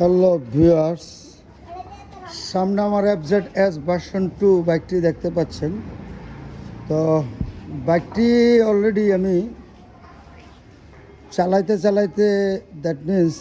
Hello viewers, সামনে আমার FZ-S version 2 বাইকটি দেখতে পাচ্ছেন। তো বাইকটি অলরেডি আমি চালাইতে দ্যাট মিন্স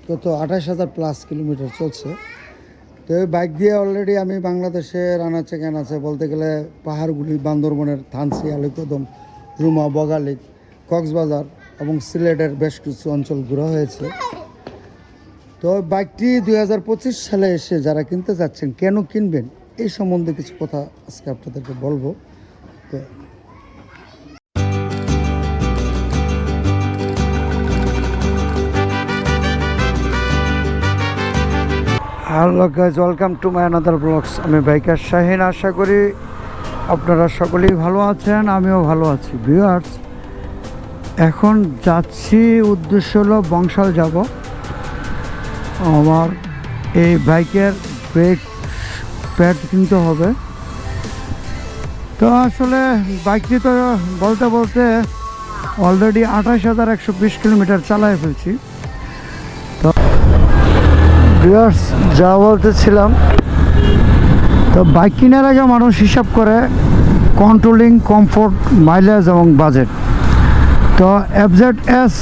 কত 28,000+ কিলোমিটার চলছে। তো এই বাইক দিয়ে অলরেডি আমি বাংলাদেশের আনাচে কানাচে বলতে গেলে পাহাড়গুলি, বান্দরবনের থানসি, আলীকদম, রুমা, বগালিক, কক্সবাজার এবং সিলেটের বেশ কিছু অঞ্চল ঘোরা হয়েছে। তো বাইকটি 2025 সালে এসে যারা কিনতে যাচ্ছেন, কেন কিনবেন এই সম্বন্ধে কিছু কথা আজকে আপনাদেরকে বলবো। তো hello guys, welcome to my another blogs. আমি বাইকার শাহিন। আশা করি আপনারা সকলেই ভালো আছেন, আমিও ভালো আছি। ভিউয়ার্স, এখন যাচ্ছি, উদ্দেশ্য হলো বংশাল যাব। আমার এই বাইকের ব্রেক প্যাড কিনতে হবে। তো আসলে বাইকটি তো বলতে বলতে অলরেডি 28,120 কিলোমিটার চালায় ফেলছি। তো ভিউয়ার্স, যা বলতেছিলাম, তো বাইক কেনার আগে মানুষ হিসাব করে কন্ট্রোলিং, কমফোর্ট, মাইলেজ এবং বাজেট। তো FZ-S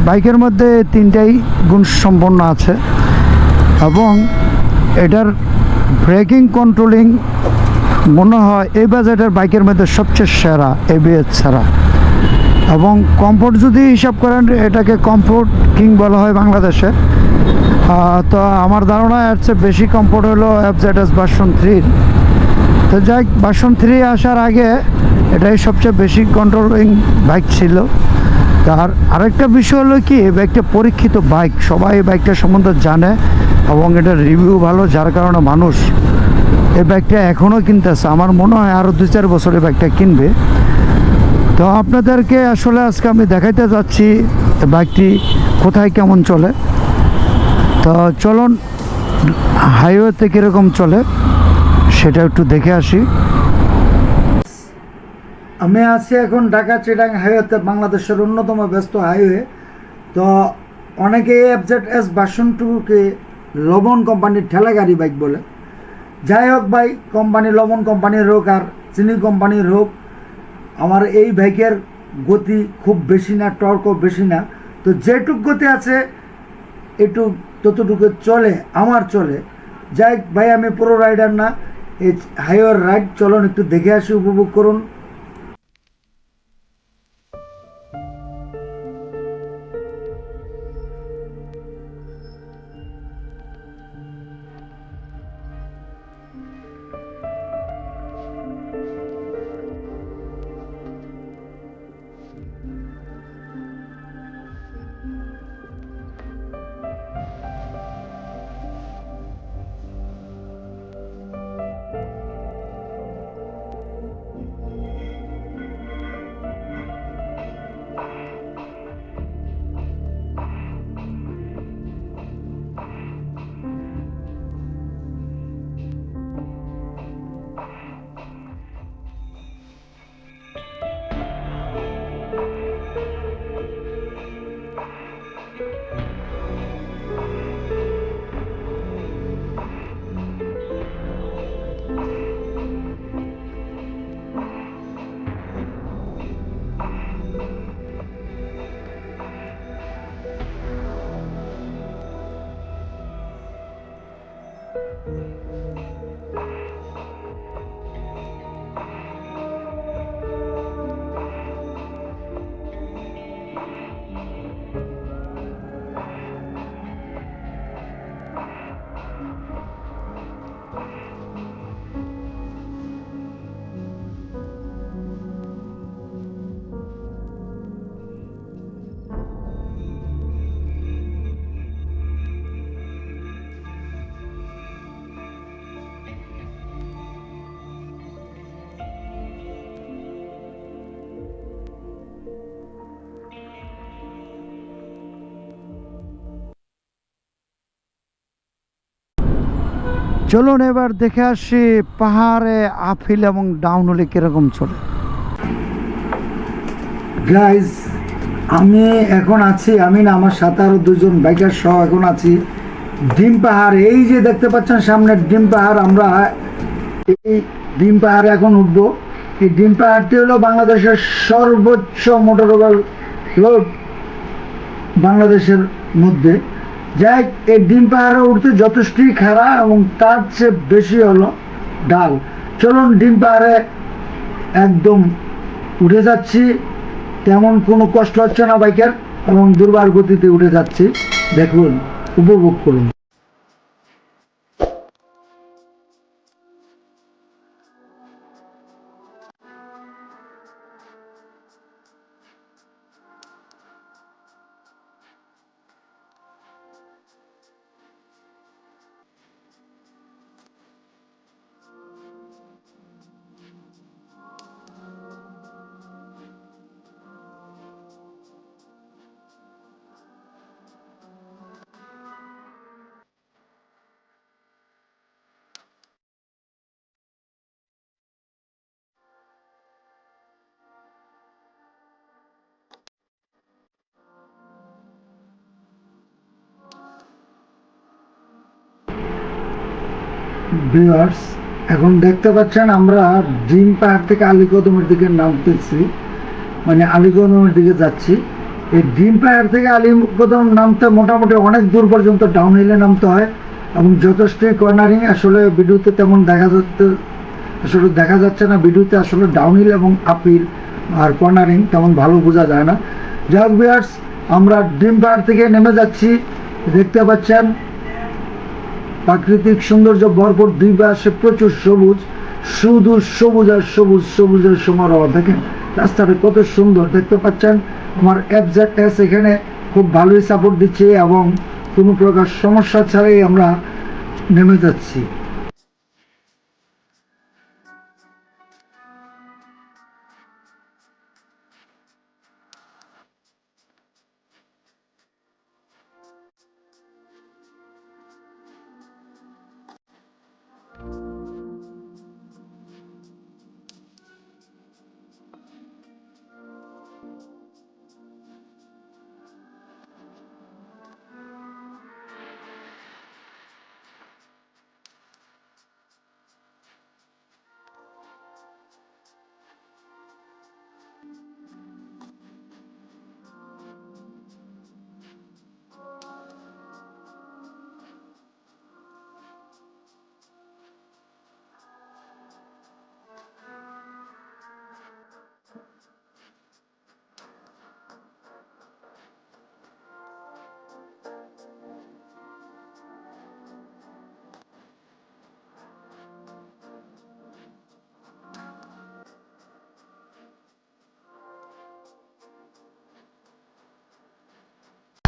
বাইকের মধ্যে তিনটাই গুণ সম্পন্ন আছে এবং এটার ব্রেকিং, কন্ট্রোলিং মনে হয় এই বাজেটের বাইকের মধ্যে সবচেয়ে সেরা, ABS ছাড়া। এবং কমফোর্ট যদি হিসাব করেন, এটাকে কমফোর্ট কিং বলা হয় বাংলাদেশে। তো আমার ধারণা এর চেয়ে বেশি কমফোর্ট হলো FZ-S ভার্সন 3। তো যাই, ভার্সন 3 আসার আগে এটাই সবচেয়ে বেশি কন্ট্রোলিং বাইক ছিল। তার আরেকটা বিষয় হলো কি, এই বাইকটা পরীক্ষিত বাইক, সবাই এই বাইকটা সম্বন্ধে জানে এবং এটার রিভিউ ভালো, যার কারণে মানুষ এই বাইকটা এখনও কিনতেছে। আমার মনে হয় আরও 2-4 বছর এই বাইকটা কিনবে। তো আপনাদেরকে আসলে আজকে আমি দেখাইতে যাচ্ছি বাইকটি কোথায় কেমন চলে। তো চলুন, হাইওয়েতে কীরকম চলে সেটা একটু দেখে আসি। আমি আছি এখন ঢাকা চিটাং হাইওয়েতে, বাংলাদেশের অন্যতম ব্যস্ত হাইওয়ে। তো অনেকে FZ-S ভার্সন 2-কে লবণ কোম্পানির ঠেলাগাড়ি বাইক বলে। যাই হোক ভাই, কোম্পানি লবণ কোম্পানির হোক আর চিনি কোম্পানির হোক, আমার এই বাইকের গতি খুব বেশি না, টর্কও বেশি না। তো যেটুক গতি আছে একটু ততটুকু চলে, আমার চলে। যাই ভাই, আমি পুরো রাইডার না, এই হাইওয়ের রাইড। চলুন একটু দেখে আসি, উপভোগ করুন। চলুন এবার দেখে আসি পাহাড়ে আপহিল এবং ডাউন হলে কীরকম চলে। গাইজ, আমি এখন আছি, আমি না, আমার সাথে আরও 2জন বাইকার সহ এখন আছি ডিম পাহাড়, এই যে দেখতে পাচ্ছেন সামনে ডিম পাহাড়, আমরা এই ডিম পাহাড়ে এখন উঠবো। এই ডিম পাহাড়টি হলো বাংলাদেশের সর্বোচ্চ মোটরওয়েল রোড বাংলাদেশের মধ্যে। যাই এই ডিম পাহাড়ে উঠতে যথেষ্টই খাড়া এবং তার চেয়ে বেশি হলো ডাল। চলুন ডিম পাহাড়ে একদম উঠে যাচ্ছি, তেমন কোনো কষ্ট হচ্ছে না বাইকের এবং দুর্বার গতিতে উঠে যাচ্ছি, দেখুন, উপভোগ করুন। ভিউয়ার্স, এখন দেখতে পাচ্ছেন আমরা ডিম পাহাড় থেকে আলীকদমের দিকে নামতেছি, মানে আলীকদমের দিকে যাচ্ছি। এই ডিম পাহাড় থেকে আলীকদম নামতে মোটামুটি অনেক দূর পর্যন্ত ডাউন হিলে নামতে হয় এবং যথেষ্টই কর্নারিং। আসলে ভিডিওতে তেমন দেখা যাচ্ছে না, ভিডিওতে আসলে ডাউন হিল এবং আপ হিল আর কর্নারিং তেমন ভালো বোঝা যায় না। যাই হোক ভিউয়ার্স, আমরা ডিম পাহাড় থেকে নেমে যাচ্ছি। দেখতে পাচ্ছেন প্রাকৃতিক সৌন্দর্য ভরপুর, দুই পাশে প্রচুর সবুজ, শুধু সবুজ আর সবুজ, সবুজের সমারোহ। দেখেন রাস্তাটা কত সুন্দর, দেখতে পাচ্ছেন আমার FZ-S এখানে খুব ভালোই সাপোর্ট দিচ্ছে এবং কোনো প্রকার সমস্যা ছাড়াই আমরা নেমে যাচ্ছি।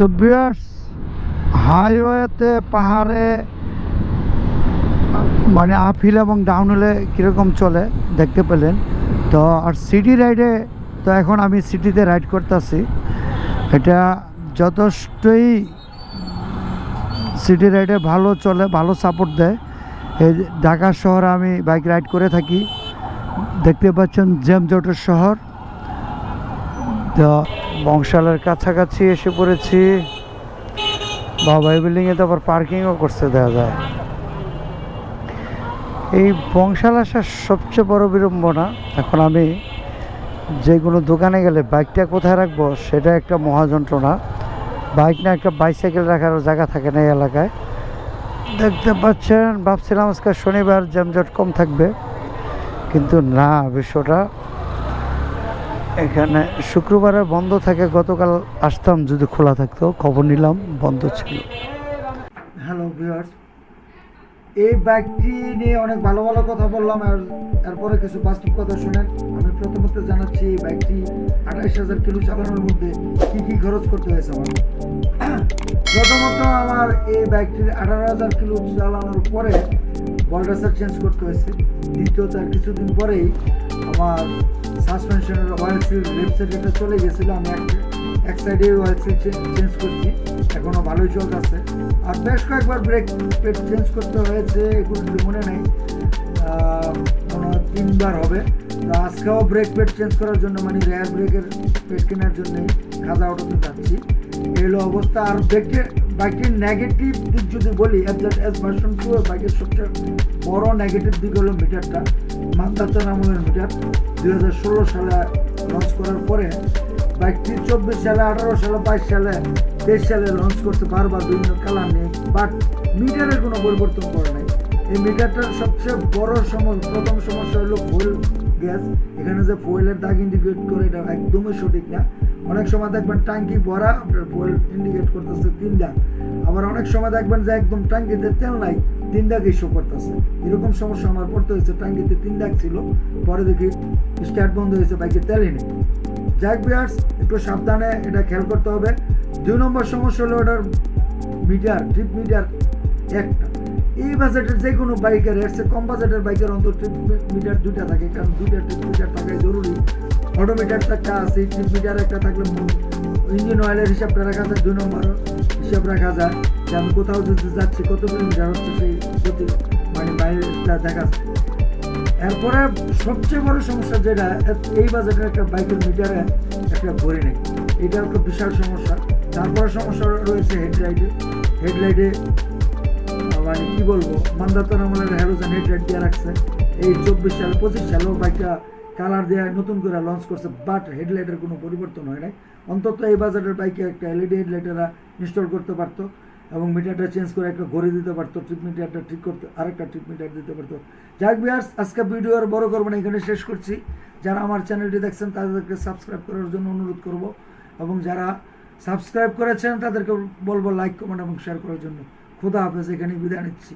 তো ভিউয়ার্স, হাইওয়েতে পাহাড়ে মানে আপ হিল এবং ডাউন হিলে কীরকম চলে দেখতে পেলেন। তো আর সিটি রাইডে, তো এখন আমি সিটিতে রাইড করতেছি, এটা যথেষ্টই সিটি রাইডে ভালো চলে, ভালো সাপোর্ট দেয়। এই ঢাকা শহরে আমি বাইক রাইড করে থাকি, দেখতে পাচ্ছেন জ্যামজটের শহর। তো বংশালের কাছাকাছি এসে পড়েছি, বাবাই বিল্ডিংয়ে তো আবার পার্কিংও করছে দেখা যায়। এই বংশাল আসার সবচেয়ে বড় বিড়ম্বনা, এখন আমি যে কোনো দোকানে গেলে বাইকটা কোথায় রাখবো সেটা একটা মহাযন্ত্রণা। বাইক না, একটা বাইসাইকেল রাখারও জায়গা থাকে না এই এলাকায়। দেখতে পাচ্ছেন, ভাবছিলাম আজকে শনিবার জ্যামজট কম থাকবে, কিন্তু না, বিষয়টা এখানে শুক্রবারে বন্ধ থাকে। গতকাল আসতাম যদি খোলা থাকতো, খবর নিলাম বন্ধ ছিল। হ্যালো ভিউয়ার্স, এই বাইকটি নিয়ে অনেক ভালো ভালো কথা বললাম, আর এরপরে কিছু বাস্তব কথা শুনেন। আমি প্রথমত জানাচ্ছি এই বাইকটি 28,000 কিলো চালানোর মধ্যে কী কী খরচ করতে হয়েছে আমার। প্রথমত আমার এই বাইকটির 18,000 কিলো চালানোর পরে বলডাসার চেঞ্জ করতে হয়েছে। দ্বিতীয়ত আর কিছুদিন পরেই আমার সাসপেনশনের অয়েল সিল লেফট সাইডে চলে গেছিলো, আমি এক সাইডে অয়েল সিল চেঞ্জ করছি, এখনও ভালোই চলতেছে। আর বেশ কয়েকবার ব্রেক পেড চেঞ্জ করতে হয়েছে, এগুলো মনে নেই, 3বার হবে। তো আজকেও ব্রেক পেড চেঞ্জ করার জন্য, মানে রেয়ার ব্রেকের পেড কেনার জন্যই খাজা অটোতে যাচ্ছি। এই হলো অবস্থা। আর বাইকটির নেগেটিভ দিক যদি বলি, এস ভার্সন 2 বাইকের সবচেয়ে বড় নেগেটিভ দিক হলো মিটারটা। মান্দাতার আমলের মিটার 2016 সালে লঞ্চ করার পরে বাইকটি 24 সালে, 18 সালে, 22 সালে, 23 সালে লঞ্চ করতে বারবার বিভিন্ন কালার নিয়ে, বাট মিটারের কোনো পরিবর্তন করে নাই। এই মিটারটার সবচেয়ে বড় প্রথম সমস্যা হলো ফুয়েল গ্যাস। এখানে যে ফুয়েলের দাগ ইন্ডিকেট করে এটা একদমই সঠিক না। অনেক সময় দেখবেন ট্যাঙ্কি ভরা, আপনার ফুয়েল ইন্ডিকেট করতেছে 3 দাগ। আবার অনেক সময় দেখবেন যে একদম ট্যাঙ্কিতে তেল নাই, 3 দাগ ইস্যু করতেছে। এরকম সমস্যা আমার পড়তে হয়েছে। ট্যাঙ্কিতে 3 দাগ ছিল, পরে দেখি স্টার্ট বন্ধ হয়েছে, বাইকে তেলই নেই। জ্যাক বিয়ার্স, একটু সাবধানে এটা খেয়াল করতে হবে। 2 নম্বর সমস্যা হলো ওটার মিটার, ট্রিপ মিটার একটা। এই বাজেটের যে কোনো বাইকের, এর চেয়ে কম বাজেটের বাইকের অন্তত ট্রিপ মিটার 2টা থাকে, কারণ 2টা ট্রিপ মিটার থাকাই জরুরি। অটোমিটার একটা আছে, ট্রিপ মিটার একটা থাকলে ইঞ্জিন অয়েলের হিসাবটা রাখা যায়, 2 নম্বর হিসাব রাখা যায় যে আমি কোথাও যদি যাচ্ছি কত কিলোমিটার হচ্ছে সেই প্রতি মানে মাইলটা দেখা যায়। এরপরে সবচেয়ে বড় সমস্যা যেটা, এই বাজেটের একটা বাইকের মিটারে একটা ঘড়ি নেই, এটা একটা বিশাল সমস্যা। তারপরে সমস্যা রয়েছে হেডলাইটে মানে কি বলবো, মান্দাতার আমলের হ্যালোজেন হেডলাইট দিয়ে রাখছে। এই 24 সাল 25 সালেও বাইকটা কালার দিয়ে নতুন করে লঞ্চ করছে, বাট হেডলাইটের কোনো পরিবর্তন হয় নাই। অন্তত এই বাজারের বাইকে একটা এলইডি হেডলাইটেরা ইনস্টল করতে পারতো এবং মিটারটা চেঞ্জ করে একটা ঘড়ি দিতে পারতো, ট্রিপ মিটারটা ঠিক করতে আরেকটা ট্রিপ মিটার দিতে পারতো। যাক ভিউয়ার্স, আজকে ভিডিও আর বড় করবো না, এখানে শেষ করছি। যারা আমার চ্যানেলটি দেখছেন তাদেরকে সাবস্ক্রাইব করার জন্য অনুরোধ করব, এবং যারা সাবস্ক্রাইব করেছেন তাদেরকে বলবো লাইক, কমেন্ট এবং শেয়ার করার জন্য। খোদা হাফেজ, এখানে বিদায় নিচ্ছি।